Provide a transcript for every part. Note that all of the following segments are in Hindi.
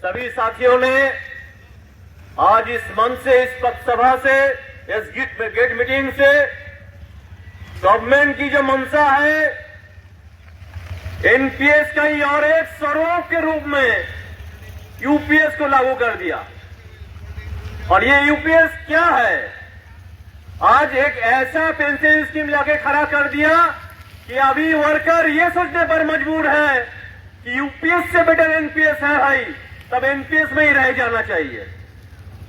सभी साथियों ने आज इस मंच से, इस पक्षसभा से, इस गेट मीटिंग से गवर्नमेंट की जो मंशा है एनपीएस का ही और एक स्वरूप के रूप में यूपीएस को लागू कर दिया। और ये यूपीएस क्या है? आज एक ऐसा पेंशन स्कीम लाके खड़ा कर दिया कि अभी वर्कर ये सोचने पर मजबूर है कि यूपीएस से बेटर एनपीएस है भाई, तब एनपीएस में ही रह जाना चाहिए।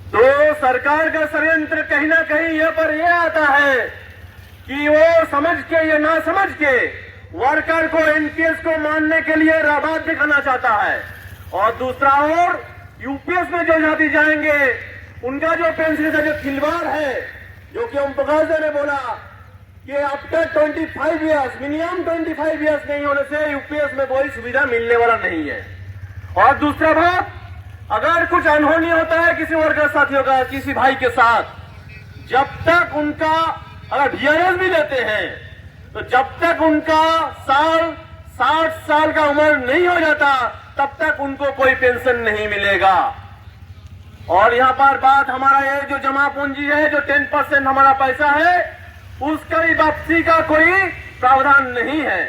तो सरकार का षड्यंत्र कहीं ना कहीं यह पर यह आता है कि वो समझ के या ना समझ के वर्कर को एनपीएस को मानने के लिए राबात दिखाना चाहता है। और दूसरा ओर यूपीएस में जो जाति जाएंगे उनका जो पेंशन का जो खिलवाड़ है, जो कि ओम प्रकाश ने बोला कि आफ्टर 25 ईयर्स, मिनिमम 25 ईयर्स नहीं होने से यूपीएस में कोई सुविधा मिलने वाला नहीं है। और दूसरा बात, अगर कुछ अनहोनी होता है किसी वर्कर साथियों का, किसी भाई के साथ, जब तक उनका अगर वीआरएस भी लेते हैं तो जब तक उनका 60 साल का उम्र नहीं हो जाता तब तक उनको कोई पेंशन नहीं मिलेगा। और यहां पर बात हमारा ये जो जमा पूंजी है, जो 10% हमारा पैसा है, उसका भी वापसी का कोई प्रावधान नहीं है।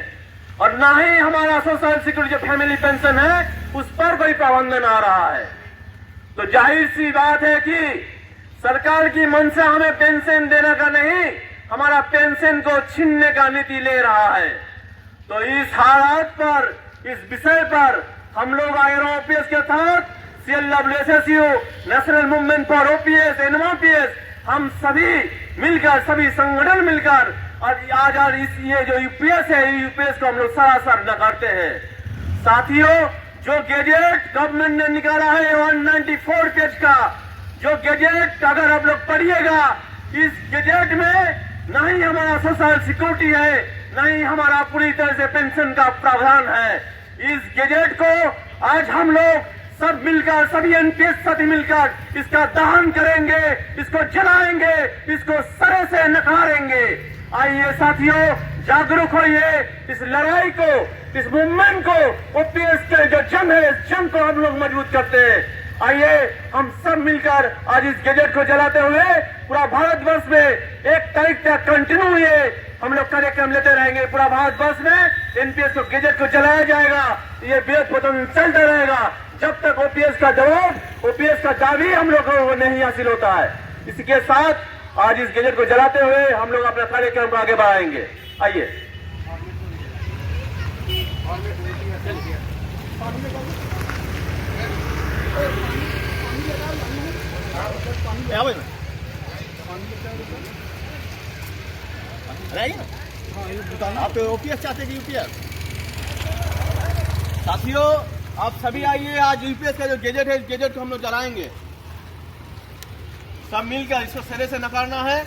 और ना ही हमारा सोशल सिक्योरिटी जो फैमिली पेंशन है उस पर कोई प्रावधान आ रहा है। तो जाहिर सी बात है कि सरकार की मंशा हमें पेंशन देने का नहीं, हमारा पेंशन को छीनने का नीति ले रहा है। तो इस हालात पर, इस विषय पर हम लोग आईआरओपीएस के तहत CLWSSU, national movement for OPS, NOPS, हम सभी मिलकर, सभी संगठन मिलकर आज ये जो यूपीएस है, यूपीएस को हम लोग सरासर नकारते हैं। साथियों, जो गैजेट गवर्नमेंट ने निकाला है 194 पेज का, जो गैजेट अगर आप लोग पढ़िएगा, इस गैजेट में न ही हमारा सोशल सिक्योरिटी है, न ही हमारा पूरी तरह से पेंशन का प्रावधान है। इस गैजेट को आज हम लोग सब मिलकर, सभी एनपीएस साथी मिलकर इसका दहन करेंगे, इसको जलाएंगे, इसको सरे से नकारेंगे। आइए साथियों, जागरूक होइए, इस लड़ाई को, इस मूवमेंट को, ओपीएस के जो जंग है, इस जंग को हम लोग मजबूत करते हैं। आइए हम सब मिलकर आज इस गैजेट को जलाते हुए पूरा भारतवर्ष में 1 तारीख तक कंटिन्यू ये हम लोग कार्यक्रम लेते रहेंगे। पूरा भारतवर्ष में एनपीएस को गैजेट को जलाया जाएगा, ये विरोध प्रदर्शन चलता रहेगा जब तक ओपीएस का जवाब, ओपीएस का दावी हम लोग को नहीं हासिल होता है। इसके साथ आज इस गैजेट को जलाते हुए हम लोग अपना कार्यक्रम को आगे बढ़ाएंगे। आइए आप ओपीएस चाहते हैं कि यूपीएस? साथियों, आप सभी आइए, आज यूपीएस का जो गैजेट है, इस गैजेट को हम लोग जलाएंगे। सब मिलकर इसको सिरे से नकारना है।